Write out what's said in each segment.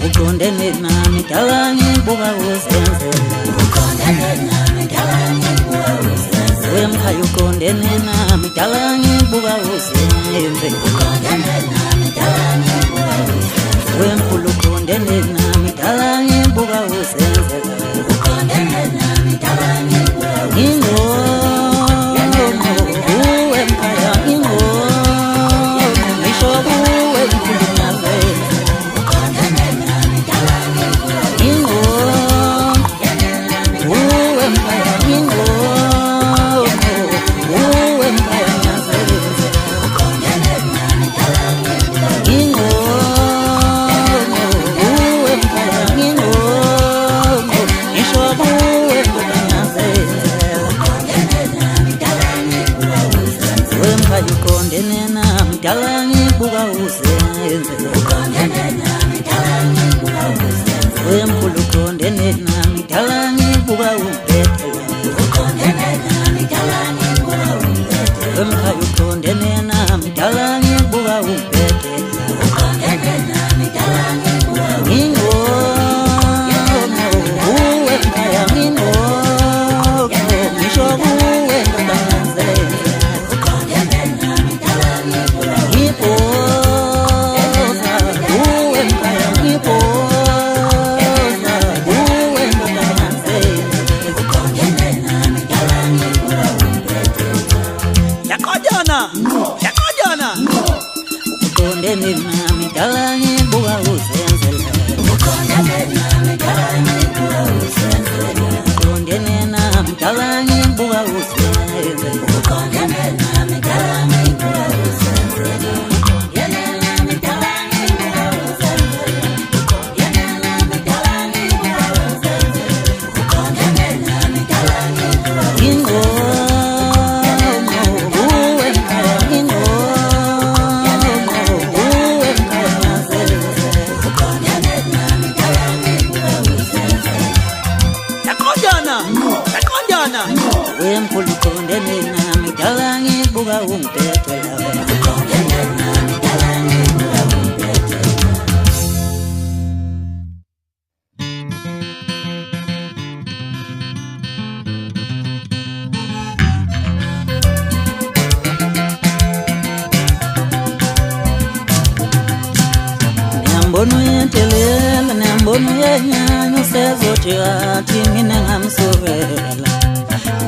uqondene nami dala ngibuka usenzela uqondene nami dala ngibuka usenzela wemkhaya uqondene nami dala ngibuka usenzela uqondene nami dala ngibuka usenzela wemkhulu uqondene nami dala ngibuka usenzela uqondene nami dala ngibuka dala ngibuka usenzela uqondene nami dala ngibuka usenzela wemkhulu uqondene nami dala ngibuka umpethela uqondene nami dala ngibuka umpethela wemkhaya uqondene nami dala ngibuka umpethela uqondene nami dala ngibuka wemkhaya ngisho kuwe uqondene nami dala ngibuka usenzela uqondene nami dala ngibuka usenzela uqondene nami dala ngibuka usenzela uqondene nami dala ngibuka usenzela uqondene nami dala ngibuka usenzela uqondene nami dala ngibuka usenzela uqondene nami dala ngibuka wemkhulu uqondene nami dala ngibuka umpethela uqondene nami dala ngibuka umpethela Nyambono yentelela nyambono yenyanya usezothi athi mina ngamsovela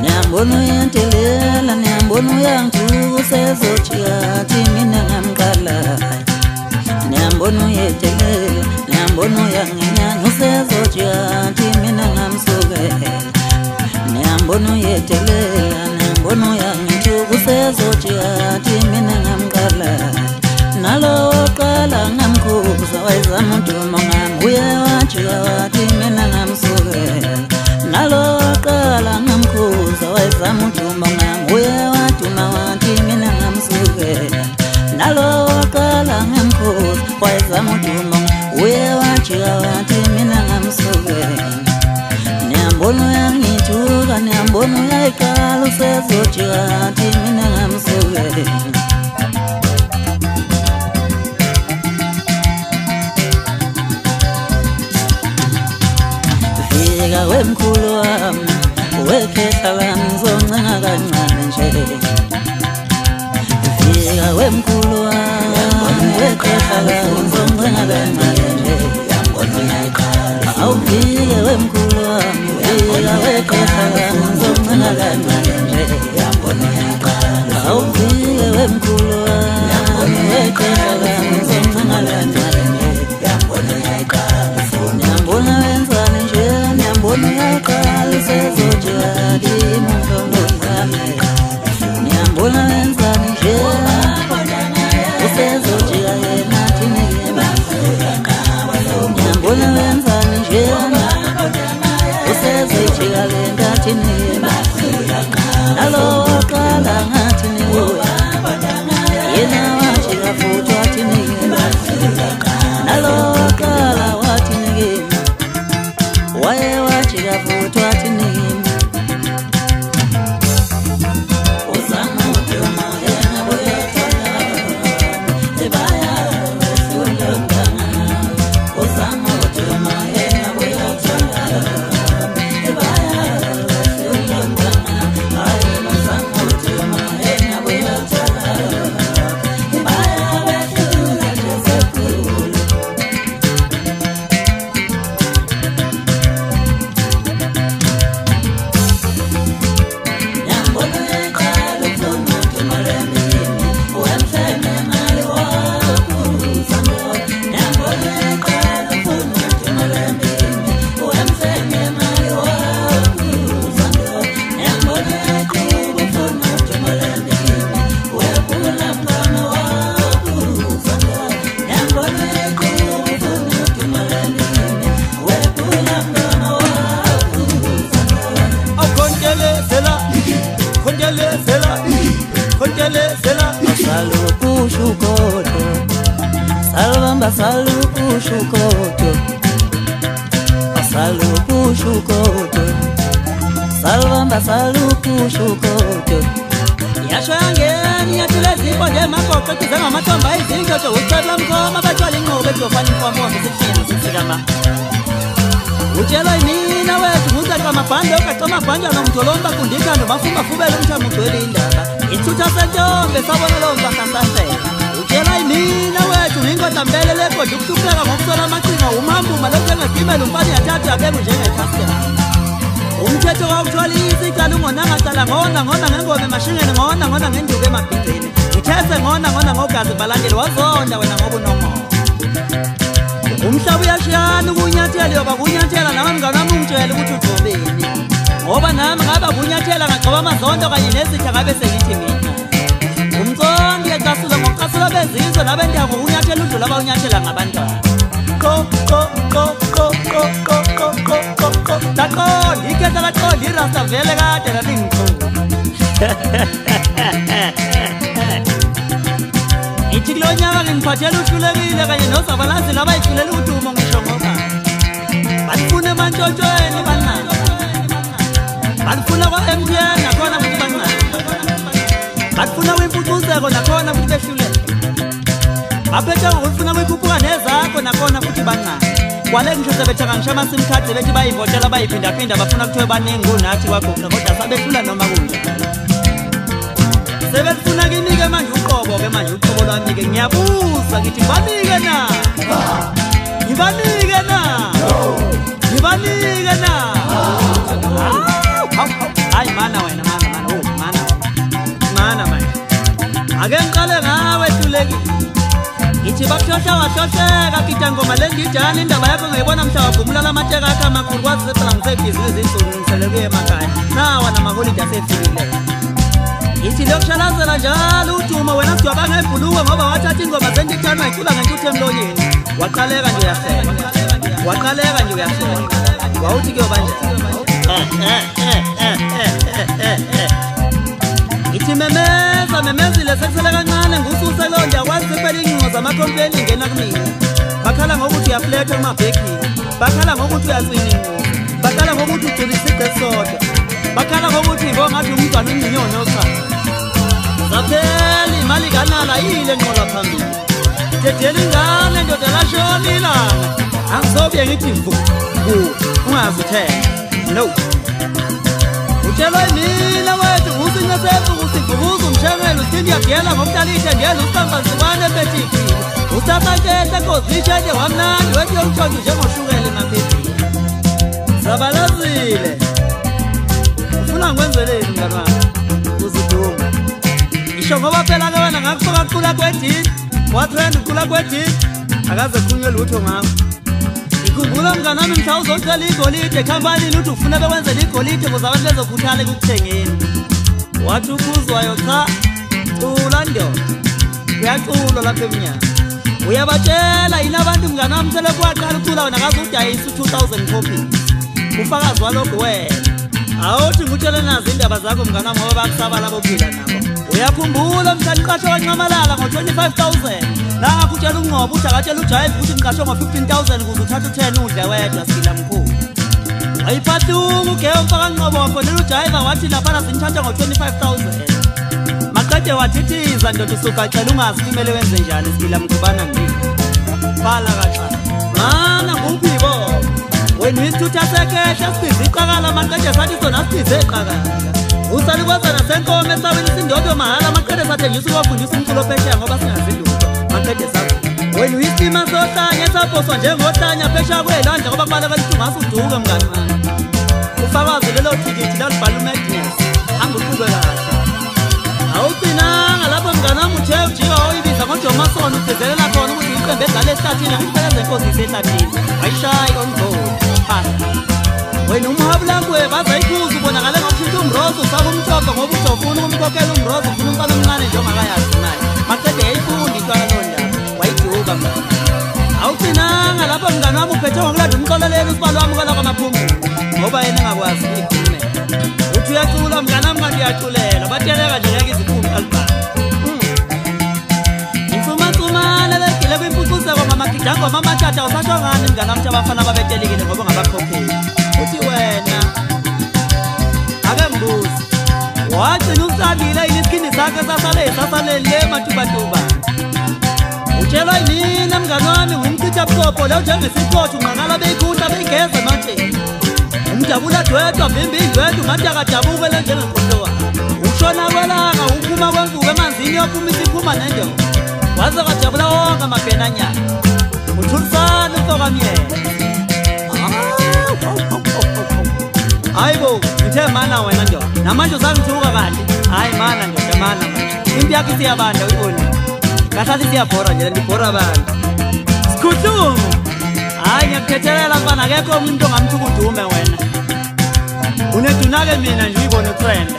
Nyambono yentelela nyambono yangijuka usezothi athi mina ngamqala Nyambono yentelela nyambono yanginyanya usezothi athi mina ngamsokela Nyambono yentelela nyambono yangijuka usezothi athi mina ngamqala Nalo qala ngamkhuza wayezama uduma ngami uye wathi wathi mina ngamsokela Nalo qala ngamkhuza wayezama uduma ngami uye waduma wathi mina ngamsokela Nalo qala ngamkhuza wayezama uduma uye wathi wathi mina ngamsokela Nyambono yangijuka nyambono yayiqala usezothi wathi mina ngamsokela wemkhulu wami wekhetha lami ngizoncenga kancane nje Fika wemkhulu wami wekhetha lami ngizoncenga kancane nje Awufike wemkhulu wami fika wekhetha lami ngizoncenga kancane nje Awufike wemkhulu wami wekhetha lami ngizoncenga kancane nje Nyambona wenzani nje Nyambona yaqala usezothi athi mhlongozami Nyambona wenzani nje usezothi yena thini Nyambona wenzani nje usezothi yena thini Nalo waqala ngathi nibuya yena wathi kafuthwa thini Nalo waqala wathi ngini waye wathi kafuthwa thini Uzama ungasalukushukoto yasho yangeni yatulezipho nje magoqo kuzanga amathomba izinto ucela mkhoma bathola inqobe ezofana inkomo sesifika sisikama utshela mina wethu uzaqa amabhande okaqa amabhande nomtholomba kundikando bafuma fubele umthamo ugcwele indaba ithutha sentombe sabona lo mbahlasasela utshela mina wethu ingoda mbelele kodwa ukuhluleka ngokusola amaqhinga umambuma lokhu engagibela umfana yathatha yabeka njengekastela umthetho wawutholisa icala ungonangacala ngona ngengome emashingeni ngona ngenduku emabhidleni ngithese ngona ngogazi balandeli wazonda wena ngoba unomoya umhlaba uyashiyana ukunyathela yoba kunyathela nami mngane wami ungitshela ukuthi ugcobeni ngoba nami ngaba kunyathela ngagcoba amazondo kanye nezitha ngabe sengithi mina umcondo uyacasula ngokucasula bezizwe nabendawo kunyathela udlula abawunyathela ngabantwana laqonda ikhetha laqonda irasta vele kade lalingicula ithi kulo nyaka ngingiphathela uhlulekile kanye nozabalazile abayihlulela udumo ngisho ngoba balifuna emantshontshweni banqaba balifuna kwa-MTN nakhona futhi banqaba balifuna kwimpucuzeko nakhona futhi behluleke baphethe ngokulifuna kwikhuphuka nezakho nakhona futhi banqaba kwale ngisho sebethanga ngisho amasim card bethi bayivotela bayiphindaphinda bafuna kuthiwe baningi kunathi kwagoqa kodwa sabehlula noma kunjalo sebefuna kinike manje uqobo-ke manje uqobo lwami-ke ngiyabuza ngithi ngibanike na ngibanike na ngibanike na hayi mana wena mana manje ake ngiqale ngawe hlulekile ngithi bakuhlohla kita ngoma le ngijani indaba yakho ngiyibona mhla wagumula lamateka akho amakhulu kwazi sephela ngisebhizinisi insuku ngiseleke emakhaya nawa namaholide asefikile ithi lokushalazela njalo uDuma wena sidwaba ngebhuluwe ngoba wathatha ingoma zendithana icula ngentuthu emlonyeni waqaleka nje uyahleka wawuthi kuyoba ithi memezile sekusele kancane ngususe lo ndiyakwazi kuphela ingcingo zamakhompeni ingena kumina bakhala ngokuthi uyafletha emabhekini bakhala ngokuthi uyacina inqubo bakhala ngokuthi ugcina isigqi esisodwa bakhala ngokuthi ngathi umntwana unyinyoni osana zaphela imali kanala yile nqola phambili dedela ingane ndoda lashona ilanga angizobuye ngithi mvu ungazithela no utshelwa mina wethu usinye sefuku sivukuza umshengelo uthindi yagela ngomdalithe ndiyela usambanzibane epetikile usamakehla kozitshenje wamnandi wethi yomthonto njengoshukele emaphethini zabalazile ufuna ngikwenzeleni mngani wami uziduma isho ngoba phela ke wena ngakusoka kucula kwedini watrend ucula kwedini akaze kunywe lutho ngakho ikhumbula mngani wami mhla uzocela igolide ekhampanini uthi ufuna bekwenzela igolide ukuze abantu bezokhuthala ekukuthengeni wathi ukuzwayo cha cula ndoda uyaculwa lapha eminyaka uyabatshela yini abantu mngani wami sele kuwaqala ucula wena kaze udayisa 2000 copies ufakazi walokho wena awuthi ngutshele nazo indaba zakho mngani wami ngoba bakusaba labo phila nabo uyakhumbula mhla niqashwe kaNcamalala ngo-25,000 nakutshela unqobo uthi akatshela uJayive ukuthi ngiqashwe ngo-15,000 ukuze uthathe 10 udle wedwa sila mkhulu wayiphathuka ugeyo mfaka nqobo wafonela uJayive wathi laphana sinithatha ngo-25,000 maqede wathithiza ndoda usugacela ungazi kumele wenze njani sibila mkhubana ngini bhala kancane mana nguphibo wena isithutha sekehla sibize iqakala maqede sathi sona sibize iqakala usalikwaza nasenkomo esawini sindodo mahala maqede sathengisa uwafundisa umculo phesheya ngoba singazi lutho maqede sakho wena uyisima sohlanya esaphoswa njengohlanya phesheya kwelwandle ngoba kubaleka lithi ungasuduke mngani wami ufakazi lelo thikithi lalibhala uMagnus hamba uqhube kahle awugcinanga lapho mngani wami uthe ujika wayibiza ngoJomason ugezelela khona ukuthi iqembu edlala esihlathini kusebenza inkosi isehlathini ayishayi omgodi wena umhabulangwe bazayikhuza ubonakale ngokushintsha umrozo ufaka umthoko ngoba uzofuna ukumkhokhela umrozo ufuna umfana omncane nje ongakayazi naye maqede yayifunda intwana londaba wayiduka mngani awugcinanga lapho mngani wami uphethe ngokulanda umxoleleni usibalo wamukela kwamaphumulo ngoba yena engakwazi ukuyikhulumela uthi uyacula mngani wami kanti uyaculela bateleka nje ngeke iziphumi alibhani insumansumane legile kwimpucuzeko ngamagidango amamathatha usasho ngani mngani wami abafana babetelekile ngoba ngabakhokheli uthi wena ake mbuzo lakhe sasalele matubatuba utshelwa yini mngani wami ngumchitha bukhopho lo njengesikhothi unqanqala beyikhutha beyigeze manje umjabula dwedwa vimbi idwedwa ngathi akadabuke le njengenkohlowa ukushona kwelanga uphuma kwemvuku emanzini yophuma isiphuma nendo waze kajabula wonke amabhenanyana uthulisana umfokamyela hayi bo ngithe mana wena ndoda namanje usangithuka kahle hayi mana ndoda mana impi yakho isiyabanda uyibona ngahlathi siyabhora nje ndibhora abantu sikhuthumo hayi ngiyakuthethelela mfana akekho umuntu ongamthi ukudume wena unedunake mina nje uyibona utrend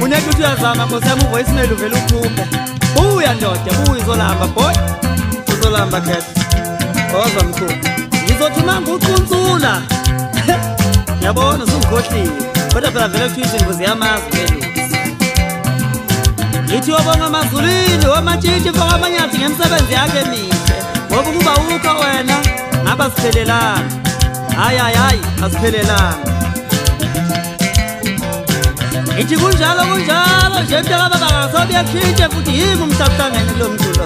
unethi uyazama ngosema uvoicemail uvela ukhuphe buya ndoda buya izolamba boy uzolamba khetha ozwa mkhulu ngizothi manga uquntsula yabona usungikhohlile kodwa phela vele kuthiwa izinto ziyamazi belusi ngithi wabonga amazulwini wamatshitshi mfoka amanyathi ngemisebenzi yakhe emihle ngoba ukuba ukho wena ngaba siphelelanga hayi asiphelelanga ngithi kunjalo nje mntakababa kasobe yakushintshe futhi yimi umhlabhlangene kulo mntu lo